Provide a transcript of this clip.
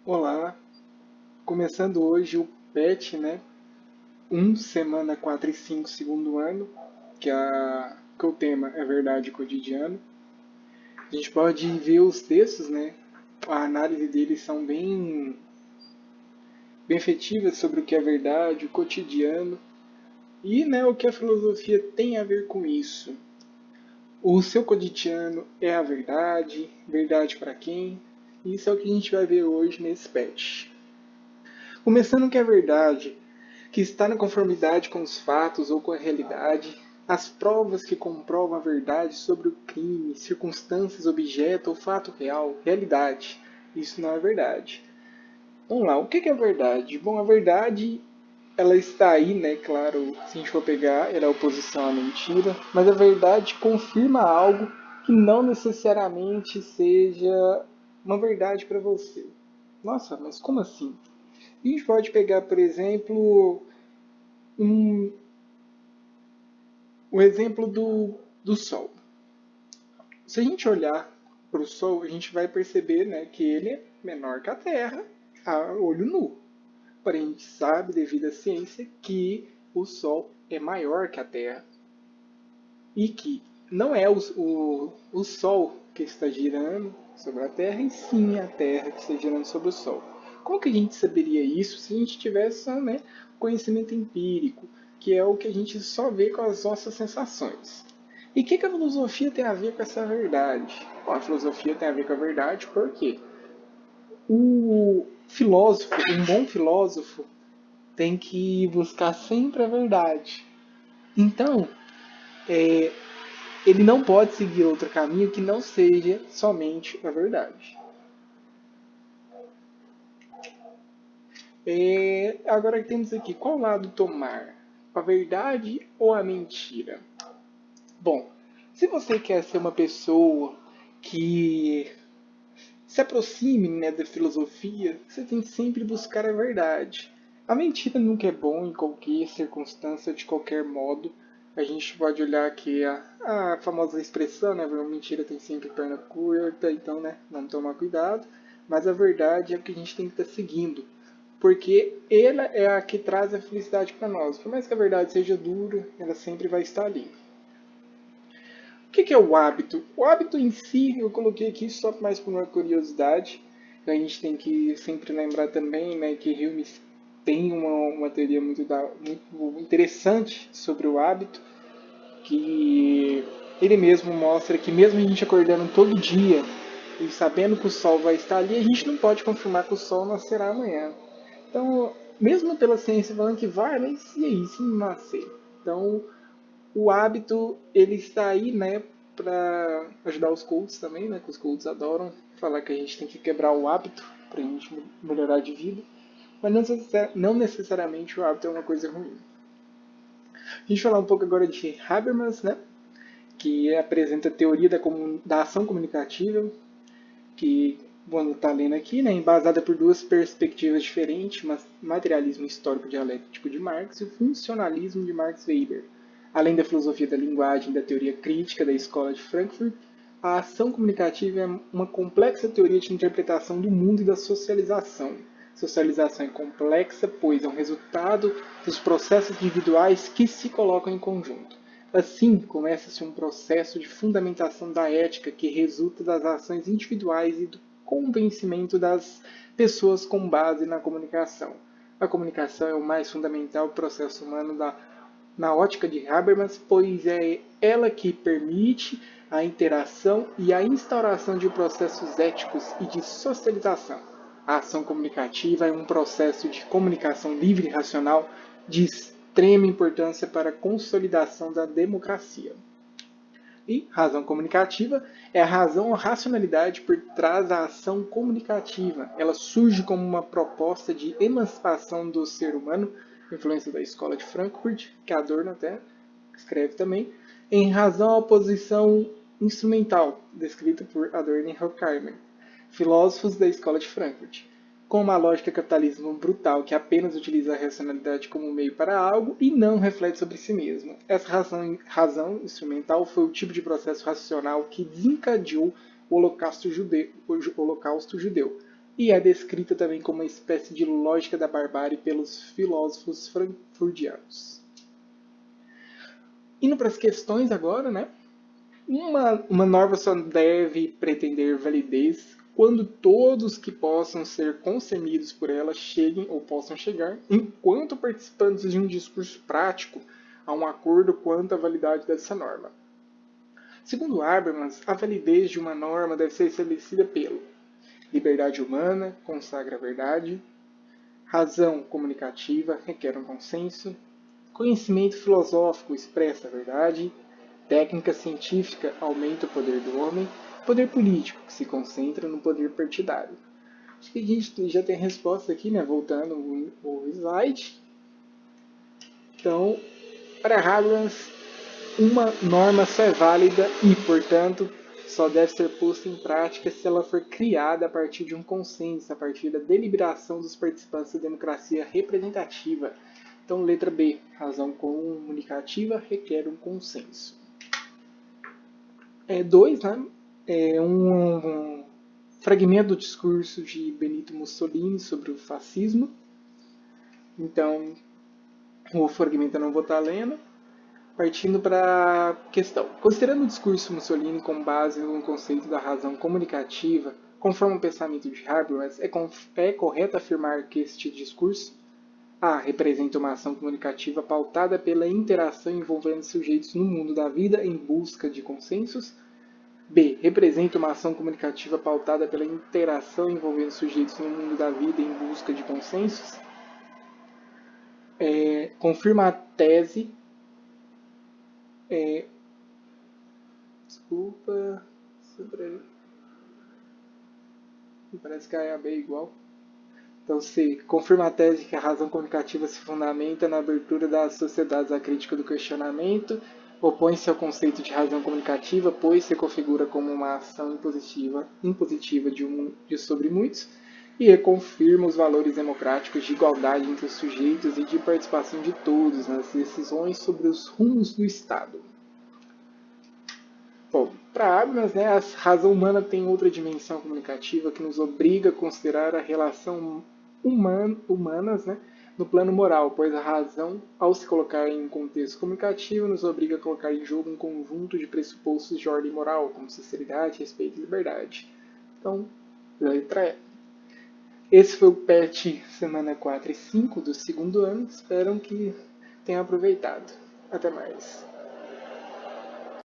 Olá, começando hoje o PET, né? Semana 4 e 5, segundo ano, que o tema é verdade cotidiano. A gente pode ver os textos, né? A análise deles são bem efetivas sobre o que é verdade, o cotidiano e, né, o que a filosofia tem a ver com isso. O seu cotidiano é a verdade, verdade para quem? Isso é o que a gente vai ver hoje nesse PET. Começando que é verdade, que está na conformidade com os fatos ou com a realidade, as provas que comprovam a verdade sobre o crime, circunstâncias, objeto ou fato real, realidade. Isso não é verdade. Vamos lá, o que é verdade? Bom, a verdade, ela está aí, né? Claro, se a gente for pegar, ela é oposição à mentira, mas a verdade confirma algo que não necessariamente seja uma verdade para você. Nossa, mas como assim? A gente pode pegar, por exemplo, um, o exemplo do Sol. Se a gente olhar para o Sol, a gente vai perceber, né, que ele é menor que a Terra a olho nu. Porém, a gente sabe, devido à ciência, que o Sol é maior que a Terra. E que não é o Sol que está girando sobre a Terra, e sim a Terra que está girando sobre o Sol. Como que a gente saberia isso se a gente tivesse, né, conhecimento empírico, que é o que a gente só vê com as nossas sensações? E o que a filosofia tem a ver com essa verdade? Bom, a filosofia tem a ver com a verdade porque o filósofo, um bom filósofo, tem que buscar sempre a verdade. Então, ele não pode seguir outro caminho que não seja somente a verdade. Agora temos aqui, qual lado tomar? A verdade ou a mentira? Bom, se você quer ser uma pessoa que se aproxime, né, da filosofia, você tem que sempre buscar a verdade. A mentira nunca é bom em qualquer circunstância, de qualquer modo. A gente pode olhar aqui a famosa expressão, né? A mentira tem sempre perna curta, então, né? Vamos tomar cuidado. Mas a verdade é o que a gente tem que estar seguindo. Porque ela é a que traz a felicidade para nós. Por mais que a verdade seja dura, ela sempre vai estar ali. O que é o hábito? O hábito em si, eu coloquei aqui só mais por uma curiosidade. A gente tem que sempre lembrar também, né, que Hume tem uma teoria muito interessante sobre o hábito, que ele mesmo mostra que mesmo a gente acordando todo dia e sabendo que o sol vai estar ali, a gente não pode confirmar que o sol nascerá amanhã. Então, mesmo pela ciência falando que vai, mas e aí, se não nascer? Então, o hábito ele está aí, né, para ajudar os coaches também, né, que os coaches adoram falar que a gente tem que quebrar o hábito para a gente melhorar de vida, mas não necessariamente o hábito é uma coisa ruim. A gente vai falar um pouco agora de Habermas, né, que apresenta a teoria da ação comunicativa, que vamos estar lendo aqui, né, embasada por duas perspectivas diferentes, mas materialismo histórico dialético de Marx e o funcionalismo de Max Weber. Além da filosofia da linguagem e da teoria crítica da Escola de Frankfurt, a ação comunicativa é uma complexa teoria de interpretação do mundo e da socialização. Socialização é complexa, pois é um resultado dos processos individuais que se colocam em conjunto. Assim, começa-se um processo de fundamentação da ética que resulta das ações individuais e do convencimento das pessoas com base na comunicação. A comunicação é o mais fundamental processo humano na ótica de Habermas, pois é ela que permite a interação e a instauração de processos éticos e de socialização. A ação comunicativa é um processo de comunicação livre e racional de extrema importância para a consolidação da democracia. E razão comunicativa é a razão ou racionalidade por trás da ação comunicativa. Ela surge como uma proposta de emancipação do ser humano, influência da escola de Frankfurt, que Adorno até escreve também, em razão à oposição instrumental, descrita por Adorno e Horkheimer, filósofos da escola de Frankfurt, com uma lógica capitalismo brutal que apenas utiliza a racionalidade como meio para algo e não reflete sobre si mesmo. Essa razão instrumental foi o tipo de processo racional que desencadeou o Holocausto Judeu, e é descrita também como uma espécie de lógica da barbárie pelos filósofos frankfurtianos. Indo para as questões agora, né? Uma norma só deve pretender validez quando todos que possam ser concernidos por ela cheguem ou possam chegar, enquanto participantes de um discurso prático, a um acordo quanto à validade dessa norma. Segundo Habermas, a validez de uma norma deve ser estabelecida pelo liberdade humana, consagra a verdade, razão comunicativa, requer um consenso, conhecimento filosófico, expressa a verdade, técnica científica, aumenta o poder do homem, poder político, que se concentra no poder partidário. Acho que a gente já tem a resposta aqui, né? Voltando o slide. Então, para Habermas, uma norma só é válida e, portanto, só deve ser posta em prática se ela for criada a partir de um consenso, a partir da deliberação dos participantes da democracia representativa. Então, letra B, razão comunicativa requer um consenso. 2, né? É um fragmento do discurso de Benito Mussolini sobre o fascismo. Então, o fragmento eu não vou estar lendo. Partindo para a questão. Considerando o discurso Mussolini com base no conceito da razão comunicativa, conforme o pensamento de Habermas, é correto afirmar que este discurso A. Representa uma ação comunicativa pautada pela interação envolvendo sujeitos no mundo da vida em busca de consensos. B. Representa uma ação comunicativa pautada pela interação envolvendo sujeitos no mundo da vida em busca de consensos. Confirma a tese. Desculpa. Parece que a B é igual. Então, C. Confirma a tese que a razão comunicativa se fundamenta na abertura das sociedades à crítica do questionamento. Opõe-se ao conceito de razão comunicativa, pois se configura como uma ação impositiva de sobre muitos, e reconfirma os valores democráticos de igualdade entre os sujeitos e de participação de todos nas decisões sobre os rumos do Estado. Bom, para Habermas, né, a razão humana tem outra dimensão comunicativa que nos obriga a considerar a relação humanas, né, no plano moral, pois a razão, ao se colocar em um contexto comunicativo, nos obriga a colocar em jogo um conjunto de pressupostos de ordem moral, como sinceridade, respeito e liberdade. Então, letra E. Esse foi o PET semana 4 e 5 do segundo ano. Espero que tenham aproveitado. Até mais.